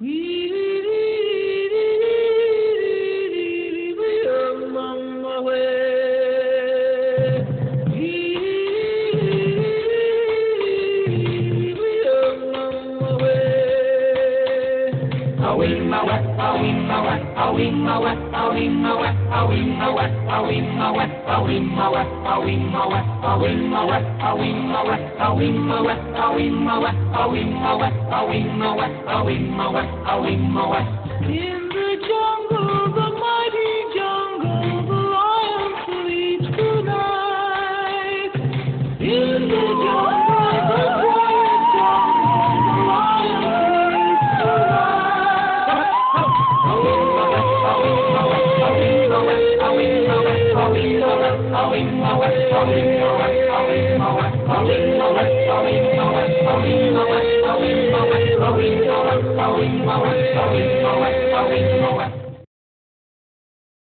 In the jungle, the mighty jungle, the lion sleeps tonight. In the jungle, the quiet jungle, the lion sleeps tonight.